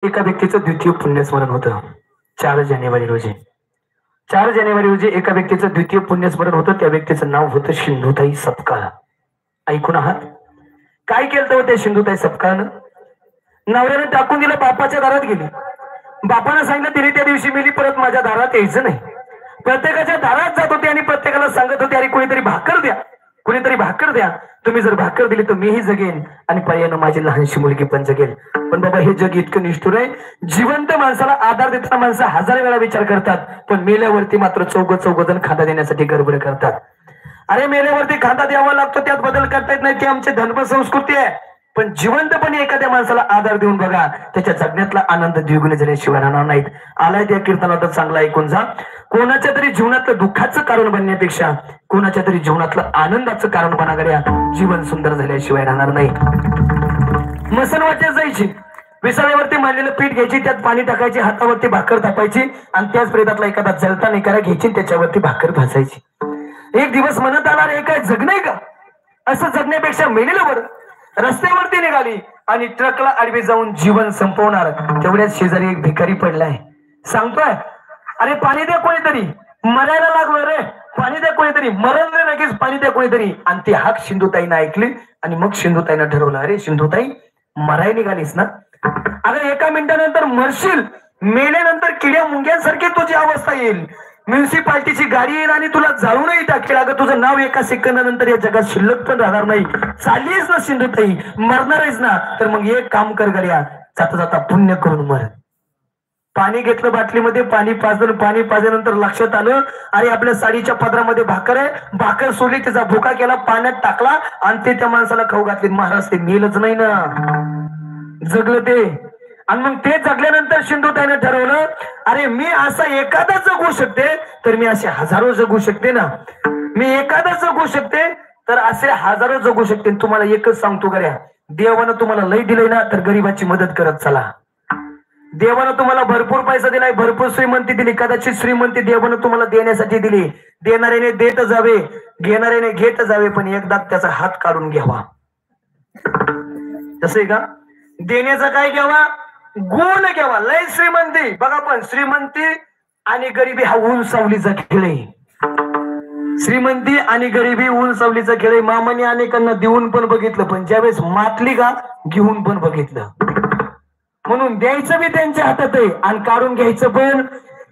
एका व्यक्तीचं द्वितीय पुण्यस्मरण होतं 4 जानेवारी रोजी. 4 जानेवारी रोजी एका व्यक्तीचं द्वितीय पुण्यस्मरण होतं. त्या व्यक्तीचं नाव होतं सिंधुताई सपकाळ. ऐकून आहात? काय केलं होतं सिंधुताई सपकाळनं? नवऱ्याने टाकून दिलं, बापाच्या दारात गेली. बापानं सांगितलं तिने त्या दिवशी मेली, परत माझ्या दारात यायचं नाही. प्रत्येकाच्या दारात जात होते आणि प्रत्येकाला सांगत होते, अरे कोणीतरी भाकर द्या, कोणीतरी भाकर द्या. तुम्ही जर भाकर दिली तर मीही जगेन आणि पर्यायानं माझी लहानशी मुलगी पण जगेल. पण बाबा हे जग इतकं निष्ठुर आहे. जिवंत माणसाला आधार देताना माणसं 1000 वेळा विचार करतात, पण मेल्यावरती मात्र चौघ जण खांदा देण्यासाठी गडबड करतात. अरे मेल्यावरती खांदा द्यावा लागतो, त्यात बदल करता येत नाही, ती आमची धर्म संस्कृती आहे. पण जिवंतपणे एखाद्या माणसाला आधार देऊन बघा, त्याच्या जगण्यातला आनंद द्विगुणी झाल्याशिवाय राहणार नाहीत. आलाय त्या कीर्तनात चांगला ऐकून जा. कोणाच्या तरी जीवनातलं दुःखाचं कारण बनण्यापेक्षा कोणाच्या तरी जीवनातलं आनंदाचं कारण बना गड्या. जीवन सुंदर झाल्याशिवाय राहणार नाही. मसन वाटेत जायची, विसाव्यावरती मांडलेलं पीठ घ्यायची, त्यात पाणी टाकायची, हातावरती भाकर थापायची आणि त्याच प्रेतातला एखादा जलता निकारा घ्यायची, त्याच्यावरती भाकर भाजायची. एक दिवस म्हणत आला, रे काय जगणे का? असं जगण्यापेक्षा मेलेलं बरं. रस्त्यावरती निघाली आणि ट्रकला आडवी जाऊन जीवन संपवणार. तेवढ्याच शेजारी एक भिकारी पडलाय, सांगतोय, अरे पाणी द्या कोणीतरी, मरायला लागलो रे, पाणी द्या कोणीतरी, मरण रे लगेच, पाणी द्या कोणीतरी. आणि ती हाक सिंधुताईनं ऐकली आणि मग सिंधुताईनं ठरवलं, अरे सिंधुताई मराय निघालीस ना, अरे 1 मिनिटानंतर मरशील. मेल्यानंतर किड्या मुंग्यांसारखी तुझी अवस्था येईल. म्युन्सिपाल्टीची गाडी येईल आणि तुला जाळूनही टाकेल. अगं तुझं नाव 1 सेकंदानंतर या जगात शिल्लक पण राहणार नाही. चाललीस ना सिंधुताई, मरणार आहेस ना, तर मग एक काम कर गड्या, जाता जाता पुण्य करून मर. पाणी घेतलं बाटलीमध्ये, पाणी पाजलं. पाणी पाजल्यानंतर लक्षात आलं, अरे आपल्या साडीच्या पदरामध्ये भाकर आहे. भाकर सोडली, त्याचा भुका केला, पाण्यात टाकला आणि ते त्या माणसाला खाऊ घातले. महाराज ते मेलच नाही ना, जगलं ते. आणि मग ते जगल्यानंतर सिंधुताईनं ठरवलं, अरे मी असा एखादा जगू शकते तर मी असे हजारो जगू शकते ना. मी एखादा जगू शकते तर असे हजारो जगू शकते. तुम्हाला एकच सांगतो गड्या, देवानं तुम्हाला लय दिलंय ना, तर गरीबाची मदत करत चला. देवानं तुम्हाला भरपूर पैसा दिलाय, भरपूर श्रीमंती दिली, कदाचित श्रीमंती देवानं तुम्हाला देण्यासाठी दिली. देणाऱ्याने देत जावे, घेणाऱ्याने घेत जावे, पण एकदा त्याचा हात काढून घ्यावा. तसं आहे का? देण्याचा काय घ्यावा? गुण घ्यावा. लय श्रीमंती बघा, पण श्रीमंती आणि गरिबी हा ऊन सावलीचा खेळ आहे. श्रीमंती आणि गरिबी ऊन सावलीचा खेळ आहे. मामाने अनेकांना देऊन पण बघितलं, पण ज्यावेळेस मातली का घेऊन पण बघितलं. म्हणून द्यायचं बी त्यांच्या हातात आहे आणि काढून घ्यायचं पण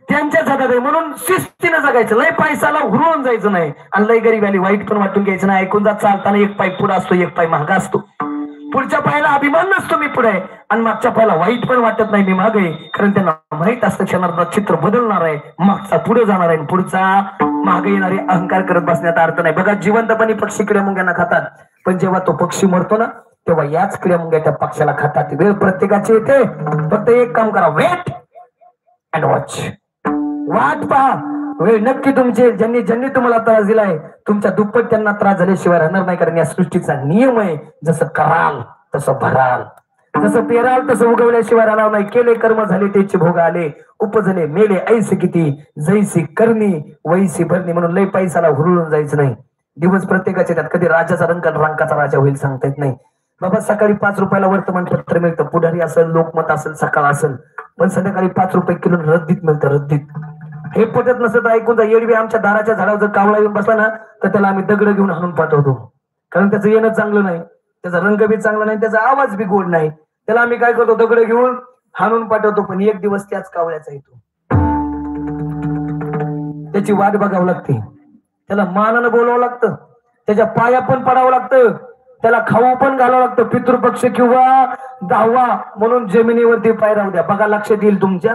त्यांच्याच हातात आहे. म्हणून शिस्तीनं जगायचं, लय पैसाला हुरळून जायचं नाही आणि लय गरीबाली वाईट पण वाटून घ्यायचं नाही. ऐकून जा, चालताना एक पाय पुढे असतो, एक पाय मागा असतो. पुढच्या पायाला अभिमान नसतो मी पुढे आहे आणि मागच्या पायाला वाईट पण वाटत नाही मी मागे आहे. कारण त्यांना माहित असतं क्षणार्धात चित्र बदलणार आहे, मागचा पुढे जाणार आहे, पुढचा मागे येणारे अहंकार करत बसण्यात अर्थ नाही. बघा, जिवंतपणी पक्षी किड्या मुंग्यांना खातात, पण जेव्हा तो पक्षी मरतो ना, तेव्हा याच किड्या मुंग्या त्या पक्षाला खातात. वेळ प्रत्येकाची येते, फक्त एक काम करा, वेट अँड वॉच. वाट पहा, वेळ नक्की तुमचे. ज्यांनी ज्यांनी तुम्हाला त्रास दिलाय, तुमच्या दुप्पट त्यांना त्रास झाल्याशिवाय राहणार नाही. कारण या सृष्टीचा नियम आहे, जसं कराल तसं भराल, जसं पेराल तसं उगवल्याशिवाय राहणार नाही. केले कर्म झाले त्याचे भोग आले, उपजले मेले ऐसे किती, जैसी करणी वैसी भरणी. म्हणून लय पैसाला हुरळून जायचं नाही. दिवस प्रत्येकाचे त्यात, कधी राजाचा रंग रंकाचा राजा होईल सांगता येत नाही. बाबा, सकाळी 5 रुपयाला वर्तमानपत्र मिळतं, पुढारी असेल, लोकमत असेल, सकाळ असेल, पण संध्याकाळी 5 रुपये किलो रद्दीत मिळतं, रद्दीत. हे पटत नसत तर ऐकून जा. एरवी आमच्या दाराच्या झाडावर जर कावळा येऊन बसला ना, तर त्याला आम्ही दगड घेऊन हाणून पाठवतो. कारण त्याचं येणं चांगलं नाही, त्याचा रंग बी चांगला नाही, त्याचा आवाज बी गोड नाही. त्याला आम्ही काय करतो, दगड घेऊन हाणून पाठवतो. पण एक दिवस त्याच कावळ्याचा येतो, त्याची वाट बघावं लागते, त्याला मानानं बोलावं लागतं, त्याच्या पाया पण पडावं लागतं, त्याला खाऊ पण घालावं लागतं. पितृपक्ष किंवा दहावा म्हणून जमिनीवरती पाय राहू द्या. बघा, लक्षात येईल तुमच्या.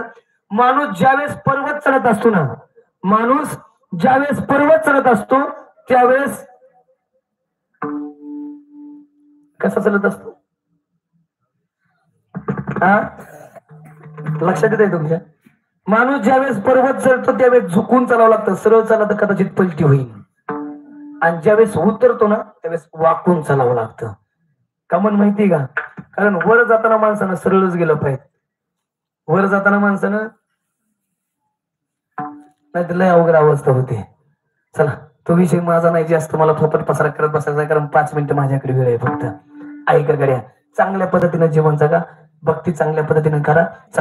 माणूस ज्यावेळेस पर्वत चढत असतो ना, माणूस ज्यावेळेस पर्वत चढत असतो त्यावेळेस कसा चढत असतो? हा, लक्षात येत आहे तुमच्या? माणूस ज्यावेळेस पर्वत चढतो त्यावेळेस झुकून चालावं लागतं. सरळ चालला तर कदाचित पलटी होईल. आणि ज्यावेळेस उतरतो ना, त्यावेळेस वाकून चालावं लागतं. का म्हणून माहिती का? कारण वर जाताना माणसानं सरळच गेलं पाहिजे. वर जाताना माणसानं नाही तर लय अवघड अवस्था होते. चला, तो विषय माझा नाही जास्त, मला फोपट पसारा करत बसायचा, कारण 5 मिनिटं माझ्याकडे वेळ आहे फक्त. ऐका गड्या, चांगल्या पद्धतीने जीवन जगा. भक्ती चांगल्या पद्धतीने करा.